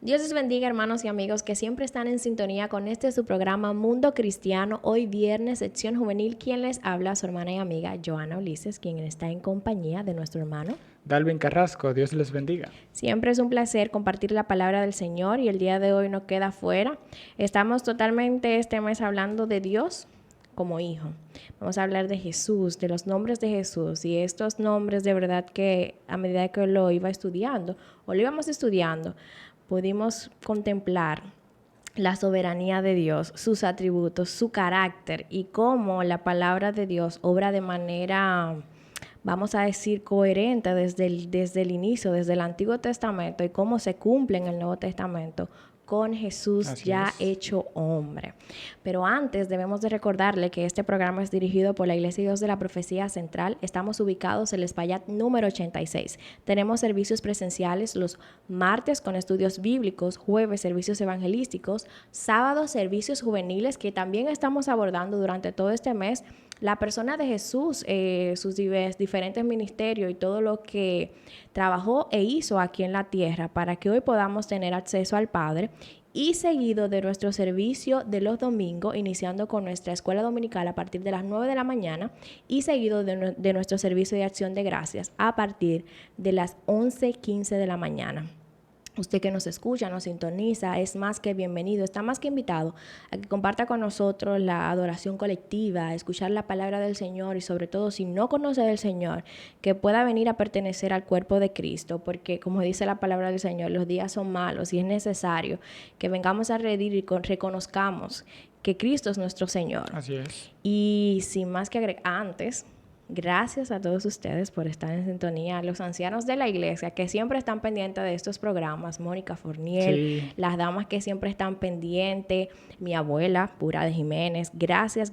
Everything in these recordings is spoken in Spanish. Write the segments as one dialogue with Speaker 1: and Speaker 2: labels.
Speaker 1: Dios les bendiga, hermanos y amigos que siempre están en sintonía con su programa Mundo Cristiano. Hoy viernes, sección juvenil. Quien les habla, su hermana y amiga Joana Ulises, quien está en compañía de nuestro hermano
Speaker 2: Dalvin Carrasco. Dios les bendiga.
Speaker 1: Siempre es un placer compartir la palabra del Señor y el día de hoy no queda fuera. Estamos totalmente este mes hablando de Dios como hijo. Vamos a hablar de Jesús, de los nombres de Jesús, y estos nombres de verdad que a medida que lo iba estudiando o lo íbamos estudiando, pudimos contemplar la soberanía de Dios, sus atributos, su carácter y cómo la palabra de Dios obra de manera, vamos a decir, coherente desde el inicio, desde el Antiguo Testamento, y cómo se cumple en el Nuevo Testamento con Jesús
Speaker 2: Así
Speaker 1: ya
Speaker 2: es.
Speaker 1: hecho hombre. Pero antes debemos de recordarle que este programa es dirigido por la Iglesia Dios de la Profecía Central. Estamos ubicados en el Espaillat número 86. Tenemos servicios presenciales los martes con estudios bíblicos, jueves servicios evangelísticos, sábados servicios juveniles que también estamos abordando durante todo este mes. La persona de Jesús, sus diferentes ministerios y todo lo que trabajó e hizo aquí en la tierra para que hoy podamos tener acceso al Padre, y seguido de nuestro servicio de los domingos, iniciando con nuestra escuela dominical a partir de las 9 de la mañana y seguido de nuestro servicio de acción de gracias a partir de las 11:15 de la mañana. Usted que nos escucha, nos sintoniza, es más que bienvenido, está más que invitado a que comparta con nosotros la adoración colectiva, escuchar la palabra del Señor y sobre todo, si no conoce del Señor, que pueda venir a pertenecer al cuerpo de Cristo, porque como dice la palabra del Señor, los días son malos y es necesario que vengamos a redir y reconozcamos que Cristo es nuestro Señor.
Speaker 2: Así es.
Speaker 1: Y sin más que agregar, antes, gracias a todos ustedes por estar en sintonía, los ancianos de la iglesia que siempre están pendientes de estos programas, Mónica Fournier,
Speaker 2: Sí.
Speaker 1: las damas que siempre están pendientes, mi abuela, Pura de Jiménez, gracias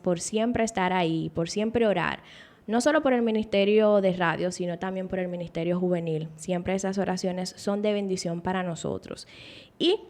Speaker 1: por siempre estar ahí, por siempre orar, no solo por el ministerio de radio, sino también por el ministerio juvenil. Siempre esas oraciones son de bendición para nosotros. Y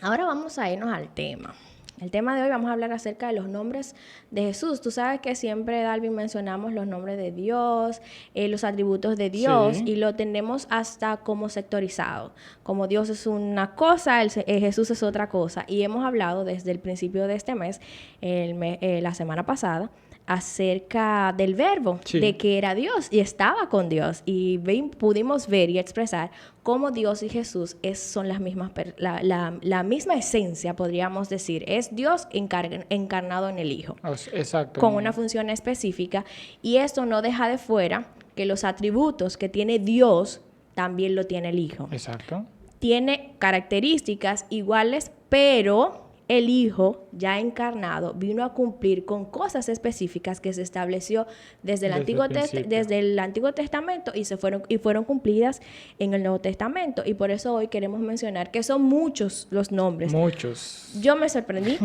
Speaker 1: ahora vamos a irnos al tema. El tema de hoy vamos a hablar acerca de los nombres de Jesús. Tú sabes que siempre, Dalvin, mencionamos los nombres de Dios, los atributos de Dios,
Speaker 2: Sí.
Speaker 1: y lo tenemos hasta como sectorizado. Como Dios es una cosa, Jesús es otra cosa. Y hemos hablado desde el principio de este mes, la semana pasada, acerca del verbo,
Speaker 2: Sí.
Speaker 1: de que era Dios y estaba con Dios. Y pudimos ver y expresar cómo Dios y Jesús son las mismas, la misma esencia, podríamos decir. Es Dios encarnado en el Hijo.
Speaker 2: Exacto.
Speaker 1: Con una función específica. Y esto no deja de fuera que los atributos que tiene Dios también lo tiene el Hijo.
Speaker 2: Exacto.
Speaker 1: Tiene características iguales, pero el Hijo, ya encarnado, vino a cumplir con cosas específicas que se estableció desde el Antiguo Testamento y fueron cumplidas en el Nuevo Testamento. Y por eso hoy queremos mencionar que son muchos los nombres.
Speaker 2: Muchos.
Speaker 1: Yo me sorprendí.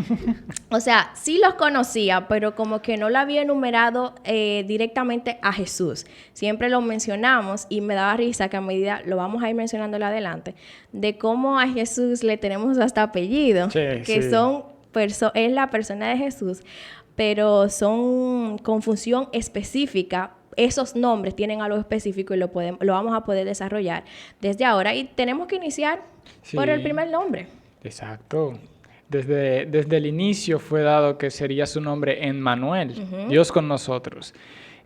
Speaker 1: O sea, sí los conocía, pero como que no lo había enumerado directamente a Jesús. Siempre lo mencionamos y me daba risa que a medida, lo vamos a ir mencionando adelante, de cómo a Jesús le tenemos hasta apellido, que
Speaker 2: Sí.
Speaker 1: es la persona de Jesús, pero son con función específica. Esos nombres tienen algo específico y lo vamos a poder desarrollar desde ahora. Y tenemos que iniciar por el primer nombre.
Speaker 2: Exacto. Desde el inicio fue dado que sería su nombre Emmanuel, Dios con nosotros.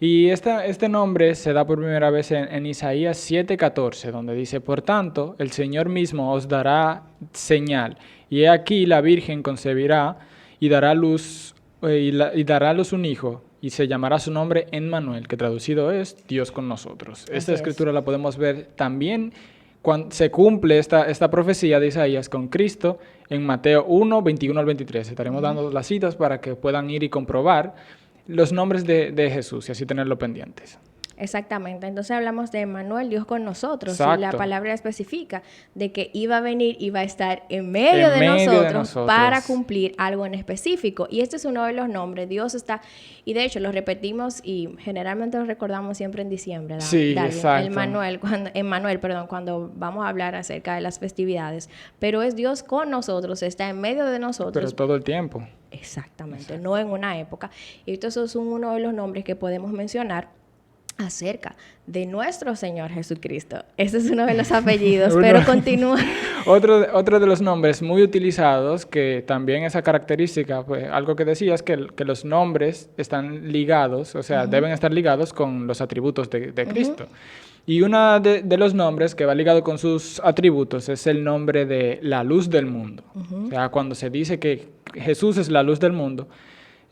Speaker 2: Y este nombre se da por primera vez en Isaías 7:14, donde dice: por tanto, el Señor mismo os dará señal, y he aquí la Virgen concebirá y dará a luz un hijo, y se llamará su nombre Emmanuel, que traducido es Dios con nosotros. Esta escritura la podemos ver también cuando se cumple esta profecía de Isaías con Cristo en Mateo 1, 21 al 23. Estaremos dando las citas para que puedan ir y comprobar los nombres de Jesús y así tenerlo pendientes.
Speaker 1: Exactamente. Entonces hablamos de Emmanuel, Dios con nosotros.
Speaker 2: Exacto.
Speaker 1: Y la palabra especifica de que iba a venir, iba a estar en medio de nosotros para cumplir algo en específico. Y este es uno de los nombres. Dios está, y de hecho lo repetimos y generalmente lo recordamos siempre en diciembre.
Speaker 2: Sí, exacto.
Speaker 1: Emmanuel, cuando vamos a hablar acerca de las festividades. Pero es Dios con nosotros, está en medio de nosotros.
Speaker 2: Pero todo el tiempo.
Speaker 1: Exactamente, no en una época. Y estos son uno de los nombres que podemos mencionar acerca de nuestro Señor Jesucristo. Ese es uno de los apellidos, pero continúa.
Speaker 2: Otro de los nombres muy utilizados, que también esa característica, pues algo que decías, que los nombres están ligados, o sea, deben estar ligados con los atributos de Cristo. Y uno de los nombres que va ligado con sus atributos es el nombre de la luz del mundo. O sea, cuando se dice que Jesús es la luz del mundo,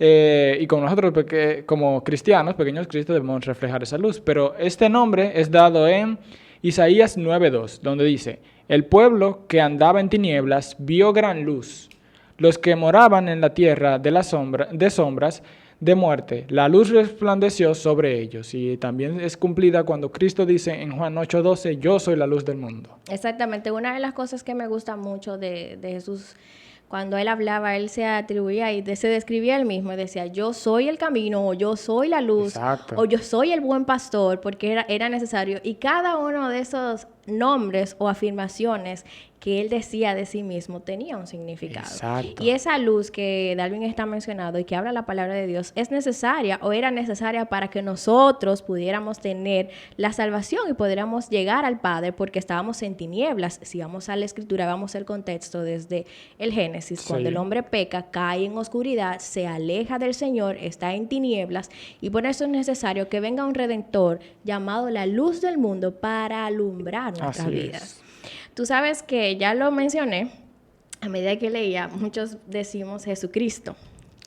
Speaker 2: y como nosotros como cristianos, pequeños cristos, debemos reflejar esa luz. Pero este nombre es dado en Isaías 9:2, donde dice: el pueblo que andaba en tinieblas vio gran luz. Los que moraban en la tierra de sombras de muerte, la luz resplandeció sobre ellos. Y también es cumplida cuando Cristo dice en Juan 8:12: yo soy la luz del mundo.
Speaker 1: Exactamente. Una de las cosas que me gusta mucho de Jesús, cuando él hablaba, él se atribuía y se describía él mismo, decía: yo soy el camino, o yo soy la luz,
Speaker 2: Exacto.
Speaker 1: o yo soy el buen pastor, porque era necesario. Y cada uno de esos nombres o afirmaciones que él decía de sí mismo tenía un significado.
Speaker 2: Exacto.
Speaker 1: Y esa luz que Dalvin está mencionando y que habla la palabra de Dios es necesaria o era necesaria para que nosotros pudiéramos tener la salvación y pudiéramos llegar al Padre, porque estábamos en tinieblas. Si vamos a la Escritura, vamos al contexto desde el Génesis, cuando el hombre peca, cae en oscuridad, se aleja del Señor, está en tinieblas, y por eso es necesario que venga un Redentor llamado la luz del mundo para alumbrar nuestras vidas. Tú sabes que ya lo mencioné, a medida que leía, muchos decimos Jesucristo.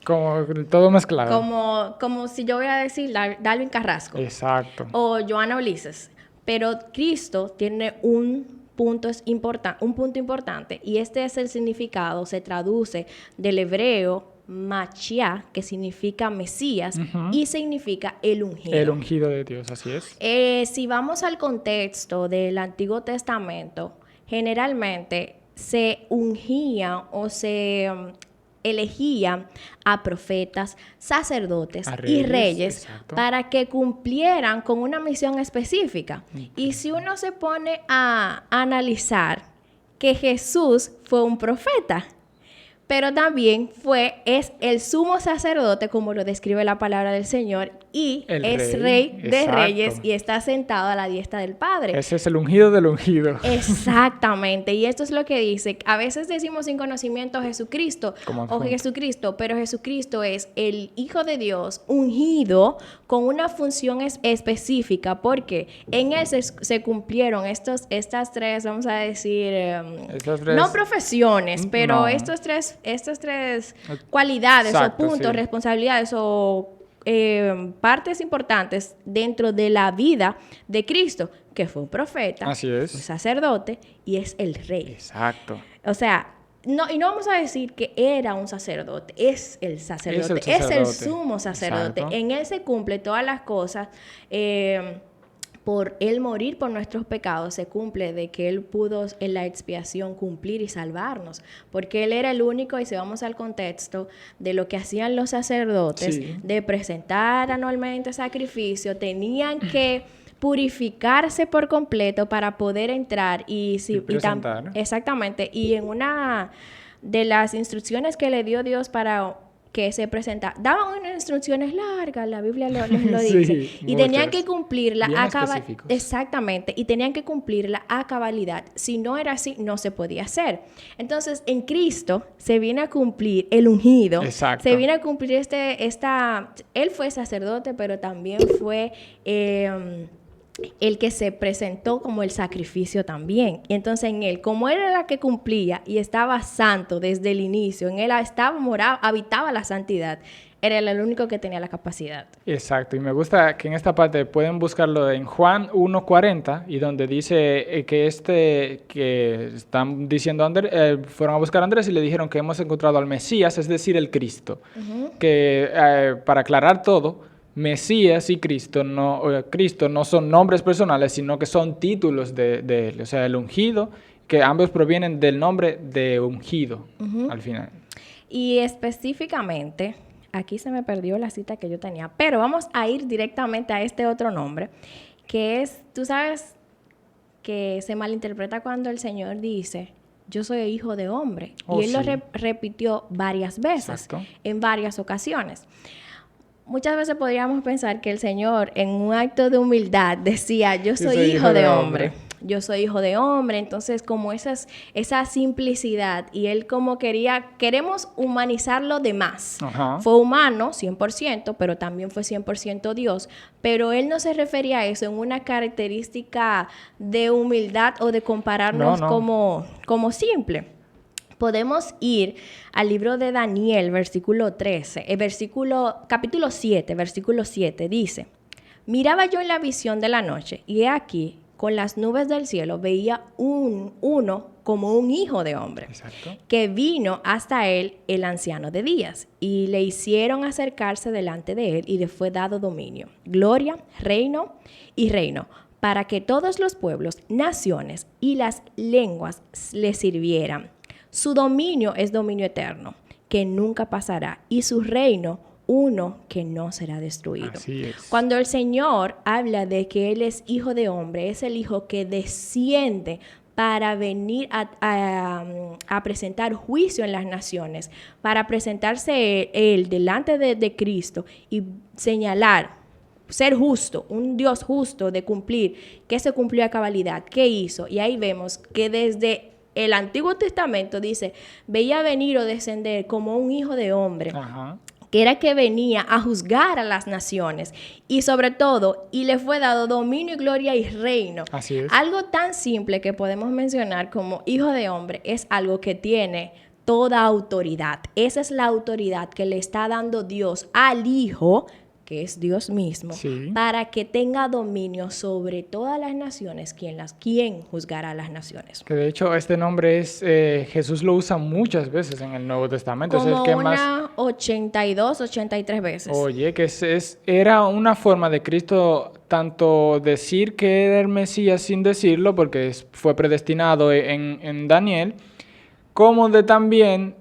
Speaker 2: Como todo mezclado.
Speaker 1: Como si yo voy a decir Dalvin Carrasco.
Speaker 2: Exacto.
Speaker 1: O Joana Ulises. Pero Cristo tiene un punto importante, y este es el significado, se traduce del hebreo Mashiach, que significa Mesías, y significa el ungido.
Speaker 2: El ungido de Dios, así es.
Speaker 1: Si vamos al contexto del Antiguo Testamento, generalmente se ungía o se elegía a profetas, sacerdotes y reyes para que cumplieran con una misión específica. Y si uno se pone a analizar que Jesús fue un profeta, pero también es el sumo sacerdote, como lo describe la palabra del Señor, y es rey de reyes y está sentado a la diestra del Padre.
Speaker 2: Ese es el ungido del ungido.
Speaker 1: Exactamente, y esto es lo que dice. A veces decimos sin conocimiento Jesucristo o Jesucristo, pero Jesucristo es el Hijo de Dios ungido con una función específica, porque en él se cumplieron estas tres, vamos a decir, no profesiones, pero estas tres cualidades o puntos, responsabilidades o partes importantes dentro de la vida de Cristo, que fue un profeta,
Speaker 2: así es,
Speaker 1: un sacerdote y es el rey.
Speaker 2: Exacto.
Speaker 1: O sea, no vamos a decir que era un sacerdote, es el sacerdote, es el sumo sacerdote. Exacto. En él se cumple todas las cosas. Por él morir por nuestros pecados, se cumple de que él pudo en la expiación cumplir y salvarnos, porque él era el único. Y si vamos al contexto de lo que hacían los sacerdotes, de presentar anualmente sacrificio, tenían que purificarse por completo para poder entrar y presentar. Exactamente. Y en una de las instrucciones que le dio Dios para que se presenta, daban unas instrucciones largas, la Biblia lo dice, y tenían que cumplirla a cabalidad. Exactamente, y tenían que cumplirla a cabalidad. Si no era así, no se podía hacer. Entonces, en Cristo se viene a cumplir el ungido. Exacto. Se viene a cumplir él fue sacerdote, pero también fue el que se presentó como el sacrificio también. Y entonces en él, como él era el que cumplía y estaba santo desde el inicio, en él habitaba la santidad, era el único que tenía la capacidad.
Speaker 2: Exacto, y me gusta que en esta parte pueden buscarlo en Juan 1:40, y donde dice que están diciendo fueron a buscar a Andrés y le dijeron que hemos encontrado al Mesías, es decir, el Cristo. Que para aclarar todo, Mesías y Cristo no son nombres personales, sino que son títulos de él. O sea, el ungido, que ambos provienen del nombre de ungido, al final.
Speaker 1: Y específicamente, aquí se me perdió la cita que yo tenía, pero vamos a ir directamente a este otro nombre, que es, tú sabes, que se malinterpreta cuando el Señor dice: yo soy hijo de hombre. Y él lo repitió varias veces, en varias ocasiones. muchas veces podríamos pensar que el Señor, en un acto de humildad, decía, yo soy hijo de hombre. Yo soy hijo de hombre. Entonces, como esa simplicidad, y él como queremos humanizarlo de más.
Speaker 2: Ajá.
Speaker 1: Fue humano, 100%, pero también fue 100% Dios. Pero él no se refería a eso en una característica de humildad o de compararnos como simple. Podemos ir al libro de Daniel, capítulo 7, versículo 7, dice: miraba yo en la visión de la noche, y he aquí, con las nubes del cielo, veía uno como un hijo de hombre.
Speaker 2: Exacto.
Speaker 1: Que vino hasta él el anciano de días, y le hicieron acercarse delante de él, y le fue dado dominio, gloria, reino, para que todos los pueblos, naciones y las lenguas le sirvieran. Su dominio es dominio eterno, que nunca pasará, y su reino, uno que no será destruido.
Speaker 2: Así es.
Speaker 1: Cuando el Señor habla de que Él es hijo de hombre, es el hijo que desciende para venir a presentar juicio en las naciones, para presentarse Él delante de Cristo y señalar, ser justo, un Dios justo de cumplir, que se cumplió a cabalidad, ¿qué hizo? Y ahí vemos que desde el Antiguo Testamento dice, veía venir o descender como un hijo de hombre.
Speaker 2: Ajá.
Speaker 1: Que era que venía a juzgar a las naciones, y sobre todo, y le fue dado dominio y gloria y reino.
Speaker 2: Así es.
Speaker 1: Algo tan simple que podemos mencionar como hijo de hombre es algo que tiene toda autoridad. Esa es la autoridad que le está dando Dios al Hijo, que es Dios mismo,
Speaker 2: sí,
Speaker 1: para que tenga dominio sobre todas las naciones. ¿Quién juzgará a las naciones?
Speaker 2: Que de hecho este nombre Jesús lo usa muchas veces en el Nuevo Testamento.
Speaker 1: Como
Speaker 2: es el que
Speaker 1: unas 82, 83 veces.
Speaker 2: Oye, que era una forma de Cristo tanto decir que era el Mesías sin decirlo, porque fue predestinado en Daniel, como de también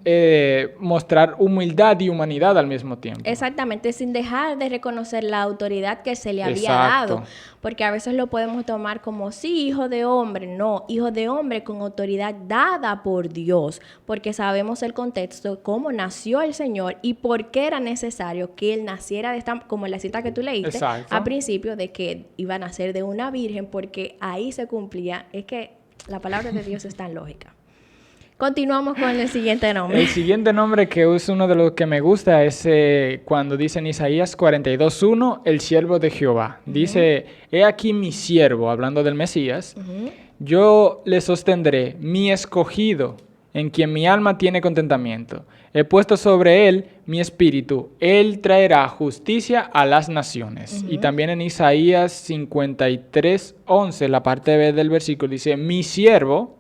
Speaker 2: mostrar humildad y humanidad al mismo tiempo.
Speaker 1: Exactamente, sin dejar de reconocer la autoridad que se le había dado. Porque a veces lo podemos tomar como, sí, hijo de hombre. No, hijo de hombre con autoridad dada por Dios. Porque sabemos el contexto, cómo nació el Señor y por qué era necesario que Él naciera de esta, como en la cita que tú leíste, al principio, de que iba a nacer de una virgen, porque ahí se cumplía. Es que la palabra de Dios es tan lógica. Continuamos con el siguiente nombre.
Speaker 2: El siguiente nombre, que es uno de los que me gusta, es cuando dice en Isaías 42:1, el siervo de Jehová. Dice, he aquí mi siervo, hablando del Mesías, yo le sostendré, mi escogido, en quien mi alma tiene contentamiento. He puesto sobre él mi espíritu, él traerá justicia a las naciones. Y también en Isaías 53:11, la parte B del versículo, dice, mi siervo,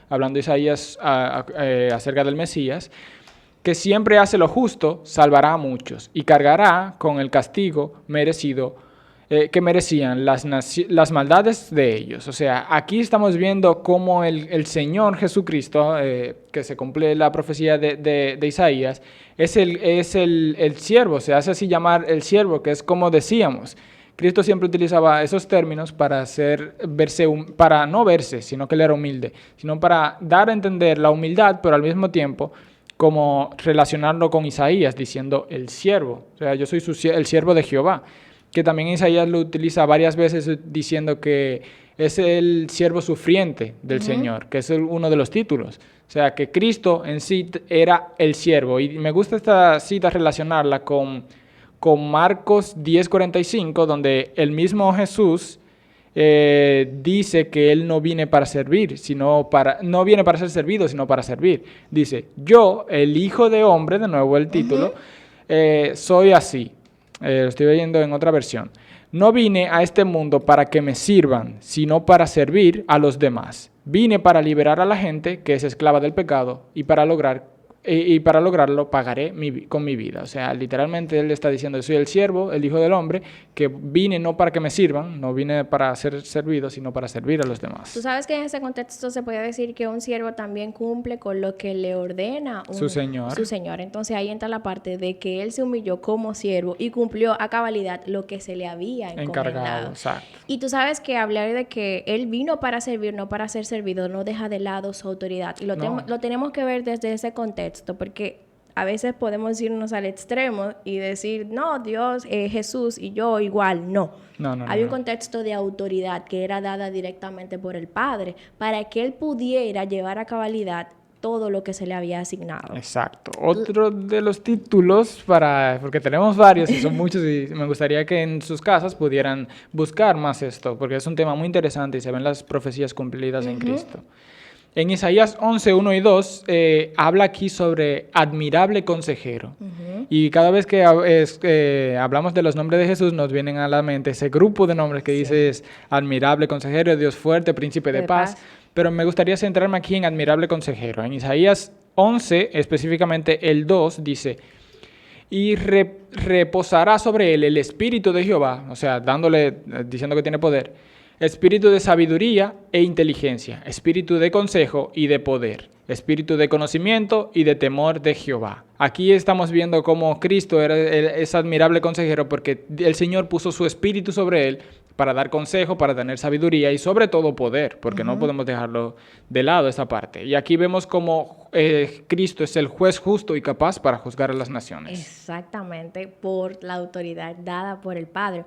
Speaker 2: hablando Isaías acerca del Mesías, que siempre hace lo justo, salvará a muchos y cargará con el castigo merecido que merecían las maldades de ellos. O sea, aquí estamos viendo cómo el Señor Jesucristo, que se cumple la profecía de Isaías, es el siervo, se hace así llamar el siervo, que es como decíamos. Cristo siempre utilizaba esos términos para para no verse, sino que él era humilde, sino para dar a entender la humildad, pero al mismo tiempo como relacionarlo con Isaías, diciendo el siervo. O sea, yo soy el siervo de Jehová, que también Isaías lo utiliza varias veces diciendo que es el siervo sufriente del Señor, que es uno de los títulos. O sea, que Cristo en sí era el siervo. Y me gusta esta cita relacionarla con Marcos 10:45, donde el mismo Jesús dice que él no viene para servir, no viene para ser servido, sino para servir. Dice, yo, el Hijo de Hombre, de nuevo el título, soy así. Lo estoy leyendo en otra versión. No vine a este mundo para que me sirvan, sino para servir a los demás. Vine para liberar a la gente que es esclava del pecado y para lograrlo pagaré con mi vida. O sea, literalmente él está diciendo, soy el siervo, el Hijo del Hombre, que vine no para que me sirvan, no vine para ser servido, sino para servir a los demás.
Speaker 1: Tú sabes que en ese contexto se puede decir que un siervo también cumple con lo que le ordena
Speaker 2: su Señor.
Speaker 1: Entonces ahí entra la parte de que él se humilló como siervo y cumplió a cabalidad lo que se le había encargado.
Speaker 2: Exacto.
Speaker 1: Y tú sabes que hablar de que él vino para servir, no para ser servido, no deja de lado su autoridad. Y lo tenemos que ver desde ese contexto, porque a veces podemos irnos al extremo y decir, no, Dios, Jesús y yo igual. No. Hay un contexto de autoridad que era dada directamente por el Padre para que Él pudiera llevar a cabalidad todo lo que se le había asignado.
Speaker 2: Exacto. Otro de los títulos, porque tenemos varios y son muchos, y me gustaría que en sus casas pudieran buscar más esto, porque es un tema muy interesante y se ven las profecías cumplidas en Cristo. En Isaías 11, 1 y 2, habla aquí sobre admirable consejero. Y cada vez que hablamos de los nombres de Jesús, nos vienen a la mente ese grupo de nombres que dices admirable consejero, Dios fuerte, príncipe de paz. Pero me gustaría centrarme aquí en admirable consejero. En Isaías 11, específicamente el 2, dice, y reposará sobre él el espíritu de Jehová, o sea, diciendo que tiene poder, espíritu de sabiduría e inteligencia, espíritu de consejo y de poder, espíritu de conocimiento y de temor de Jehová. Aquí estamos viendo cómo Cristo es admirable consejero porque el Señor puso su espíritu sobre él para dar consejo, para tener sabiduría y sobre todo poder, porque no podemos dejarlo de lado esa parte. Y aquí vemos cómo Cristo es el juez justo y capaz para juzgar a las naciones.
Speaker 1: Exactamente, por la autoridad dada por el Padre.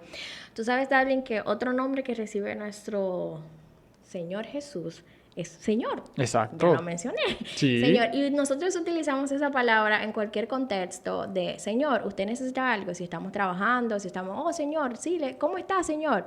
Speaker 1: Tú sabes, Darwin, que otro nombre que recibe nuestro Señor Jesús es Señor.
Speaker 2: Exacto.
Speaker 1: Ya lo mencioné.
Speaker 2: Sí.
Speaker 1: Señor. Y nosotros utilizamos esa palabra en cualquier contexto de Señor, usted necesita algo, si estamos trabajando, si estamos, oh Señor, sí, ¿cómo está, Señor?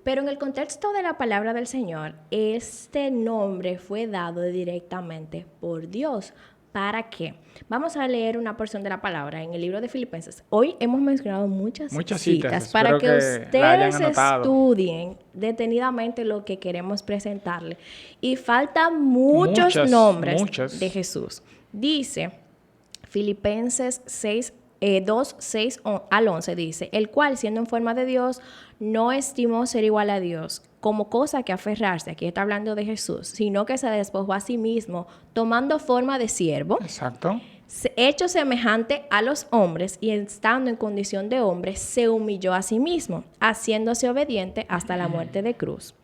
Speaker 1: Pero en el contexto de la palabra del Señor, este nombre fue dado directamente por Dios. ¿Para qué? Vamos a leer una porción de la palabra en el libro de Filipenses. Hoy hemos mencionado muchas citas para que ustedes estudien detenidamente lo que queremos presentarle. Y faltan muchos nombres de Jesús. Dice Filipenses 2, 6 al 11, dice, el cual, siendo en forma de Dios, no estimó ser igual a Dios como cosa que aferrarse, aquí está hablando de Jesús, sino que se despojó a sí mismo, tomando forma de siervo.
Speaker 2: Exacto.
Speaker 1: Hecho semejante a los hombres y estando en condición de hombre, se humilló a sí mismo, haciéndose obediente hasta la muerte de cruz.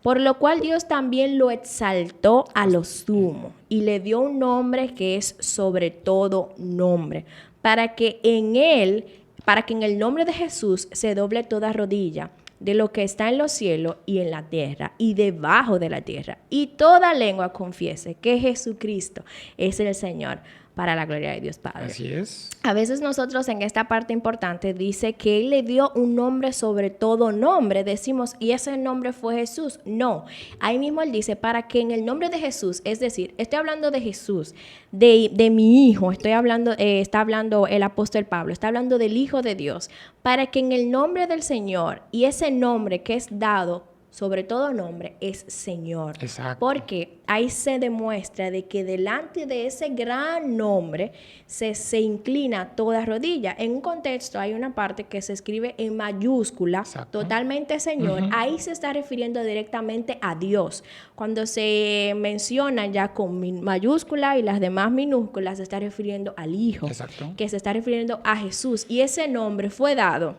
Speaker 1: Por lo cual Dios también lo exaltó a lo sumo y le dio un nombre que es sobre todo nombre, para que en el nombre de Jesús se doble toda rodilla de lo que está en los cielos y en la tierra y debajo de la tierra, y toda lengua confiese que Jesucristo es el Señor, para la gloria de Dios Padre.
Speaker 2: Así es.
Speaker 1: A veces nosotros en esta parte importante dice que Él le dio un nombre sobre todo nombre. Decimos, ¿y ese nombre fue Jesús? No. Ahí mismo Él dice, para que en el nombre de Jesús, es decir, estoy hablando de Jesús, de mi Hijo, está hablando el apóstol Pablo, está hablando del Hijo de Dios, para que en el nombre del Señor, y ese nombre que es dado sobre todo nombre, es Señor.
Speaker 2: Exacto.
Speaker 1: Porque ahí se demuestra de que delante de ese gran nombre se inclina toda rodilla. En un contexto hay una parte que se escribe en mayúscula, exacto, totalmente Señor. Ahí se está refiriendo directamente a Dios. Cuando se menciona ya con mayúscula y las demás minúsculas, se está refiriendo al Hijo.
Speaker 2: Exacto.
Speaker 1: Que se está refiriendo a Jesús. Y ese nombre fue dado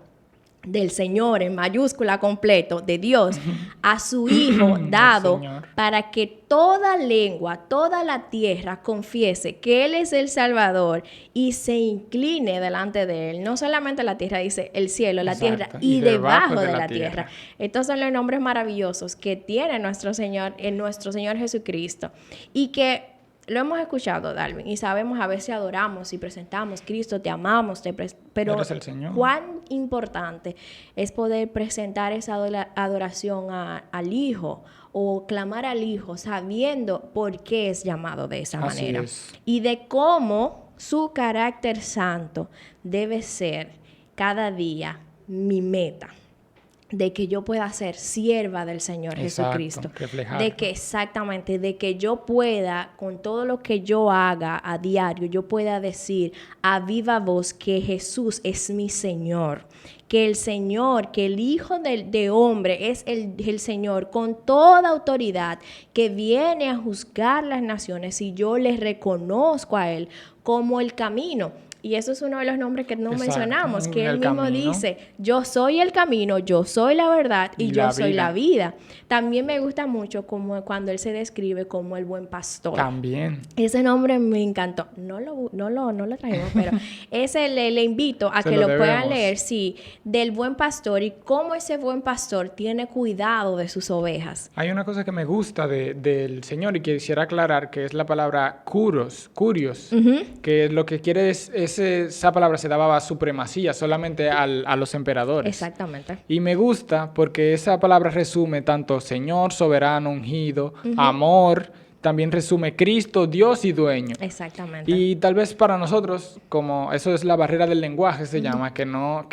Speaker 1: del Señor en mayúscula completo, de Dios, a su Hijo dado para que toda lengua, toda la tierra confiese que Él es el Salvador y se incline delante de Él. No solamente la tierra, dice el cielo, la tierra y debajo de la tierra. Estos son los nombres maravillosos que tiene nuestro Señor Jesucristo y que lo hemos escuchado, Darwin, y sabemos, a veces adoramos y presentamos, Cristo, te amamos, pero cuán importante es poder presentar esa adoración al Hijo o clamar al Hijo sabiendo por qué es llamado de esa manera. Y de cómo su carácter santo debe ser cada día mi meta. De que yo pueda ser sierva del Señor Jesucristo. De que yo pueda, con todo lo que yo haga a diario, yo pueda decir a viva voz que Jesús es mi Señor. Que el Señor, que el Hijo de hombre es el Señor con toda autoridad que viene a juzgar las naciones y yo le reconozco a Él como el camino. Y eso es uno de los nombres que no
Speaker 2: Exacto,
Speaker 1: mencionamos, que él mismo
Speaker 2: camino.
Speaker 1: dice, yo soy el camino, yo soy la verdad y yo soy la vida. También me gusta mucho como cuando él se describe como el buen pastor.
Speaker 2: También.
Speaker 1: Ese nombre me encantó. No lo trajimos, pero ese le invito a que lo puedan leer, sí, del buen pastor y cómo ese buen pastor tiene cuidado de sus ovejas.
Speaker 2: Hay una cosa que me gusta del Señor y quisiera aclarar, que es la palabra curios, que lo que quiere es esa palabra se daba supremacía solamente a los emperadores.
Speaker 1: Exactamente.
Speaker 2: Y me gusta porque esa palabra resume tanto Señor, soberano, ungido, amor, también resume Cristo, Dios y dueño.
Speaker 1: Exactamente.
Speaker 2: Y tal vez para nosotros, como eso es la barrera del lenguaje, se llama, que no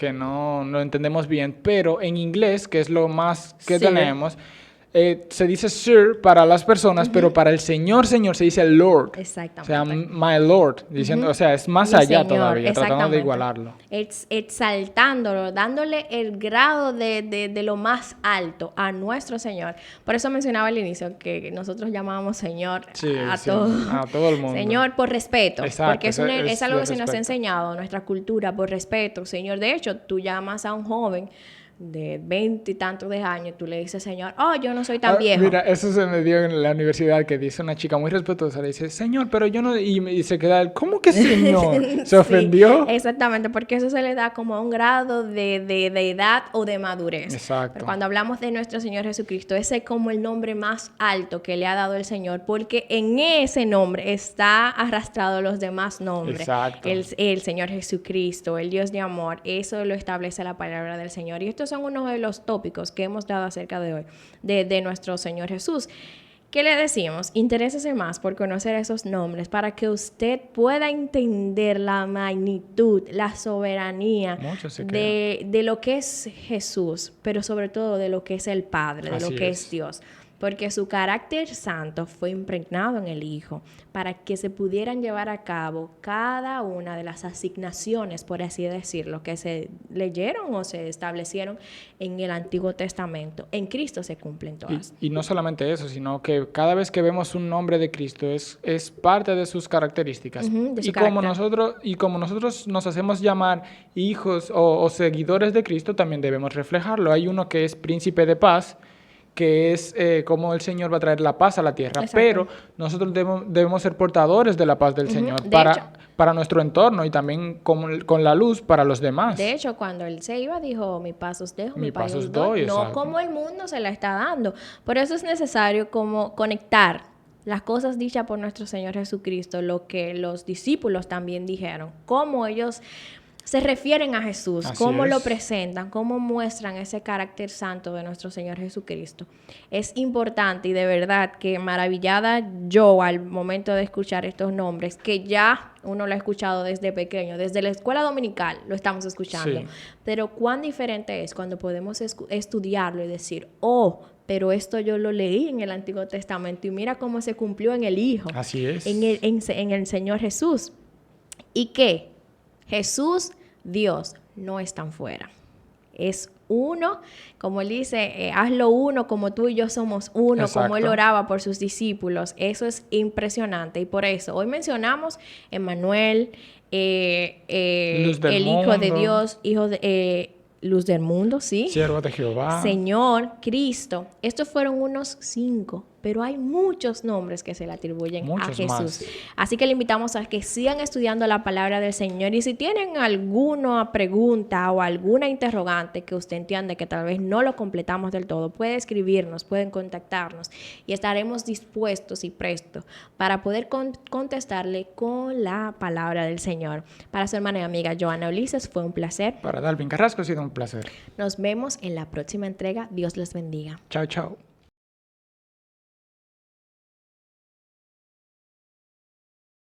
Speaker 2: entendemos bien, pero en inglés, que es lo más que tenemos, se dice sir para las personas, pero para el Señor se dice Lord.
Speaker 1: Exactamente.
Speaker 2: O sea, my Lord, diciendo, o sea, es más
Speaker 1: Mi
Speaker 2: allá
Speaker 1: Señor,
Speaker 2: todavía, tratando de igualarlo.
Speaker 1: Exaltándolo, dándole el grado de lo más alto a nuestro Señor. Por eso mencionaba al inicio que nosotros llamábamos Señor a
Speaker 2: todo el mundo.
Speaker 1: Señor por respeto.
Speaker 2: Exacto,
Speaker 1: porque es algo que se nos ha
Speaker 2: respeto.
Speaker 1: enseñado, nuestra cultura, por respeto. Señor, de hecho, tú llamas a un joven de 20 y tantos de años, tú le dices, Señor, oh, yo no soy tan viejo.
Speaker 2: Mira, eso se me dio en la universidad, que dice una chica muy respetuosa, le dice, Señor, pero yo no... Y se queda él, ¿cómo que Señor? ¿Se ofendió?
Speaker 1: Sí, exactamente, porque eso se le da como un grado de edad o de madurez.
Speaker 2: Exacto.
Speaker 1: Pero cuando hablamos de nuestro Señor Jesucristo, ese es como el nombre más alto que le ha dado el Señor, porque en ese nombre está arrastrado los demás nombres.
Speaker 2: Exacto.
Speaker 1: El Señor Jesucristo, el Dios de amor, eso lo establece la palabra del Señor. Y estos son uno de los tópicos que hemos dado acerca de hoy, de nuestro Señor Jesús. ¿Qué le decimos? Interésese más por conocer esos nombres para que usted pueda entender la magnitud, la soberanía de lo que es Jesús, pero sobre todo de lo que es el Padre, de lo que es Dios. Porque su carácter santo fue impregnado en el Hijo para que se pudieran llevar a cabo cada una de las asignaciones, por así decirlo, que se leyeron o se establecieron en el Antiguo Testamento. En Cristo se cumplen todas.
Speaker 2: Y no solamente eso, sino que cada vez que vemos un nombre de Cristo es parte de sus características. Como nosotros nos hacemos llamar hijos o seguidores de Cristo, también debemos reflejarlo. Hay uno que es príncipe de paz, que es cómo el Señor va a traer la paz a la tierra. Exacto. Pero nosotros debemos ser portadores de la paz del Señor para nuestro entorno y también con la luz para los demás.
Speaker 1: De hecho, cuando Él se iba, dijo, mi paz os dejo, mi paz os doy. No como el mundo se la está dando. Por eso es necesario como conectar las cosas dichas por nuestro Señor Jesucristo, lo que los discípulos también dijeron, cómo ellos se refieren a Jesús, cómo lo presentan, cómo muestran ese carácter santo de nuestro Señor Jesucristo. Es importante y de verdad que maravillada yo al momento de escuchar estos nombres, que ya uno lo ha escuchado desde pequeño, desde la escuela dominical lo estamos escuchando, pero cuán diferente es cuando podemos estudiarlo y decir, oh, pero esto yo lo leí en el Antiguo Testamento y mira cómo se cumplió en el Hijo.
Speaker 2: Así es.
Speaker 1: En el Señor Jesús. ¿Y qué? Jesús, Dios, no están fuera. Es uno, como Él dice, hazlo uno como tú y yo somos uno, exacto, como Él oraba por sus discípulos. Eso es impresionante y por eso hoy mencionamos Emmanuel, el Hijo de Dios, Luz del mundo, sí.
Speaker 2: Siervo de Jehová.
Speaker 1: Señor, Cristo. Estos fueron unos 5, pero hay muchos nombres que se le atribuyen a Jesús. Más. Así que le invitamos a que sigan estudiando la palabra del Señor. Y si tienen alguna pregunta o alguna interrogante que usted entiende que tal vez no lo completamos del todo, puede escribirnos, pueden contactarnos y estaremos dispuestos y prestos para poder contestarle con la palabra del Señor. Para su hermana y amiga Joana Ulises, fue un placer.
Speaker 2: Para Dalvin Carrasco ha sido un placer.
Speaker 1: Nos vemos en la próxima entrega. Dios les bendiga.
Speaker 2: Chao, chao.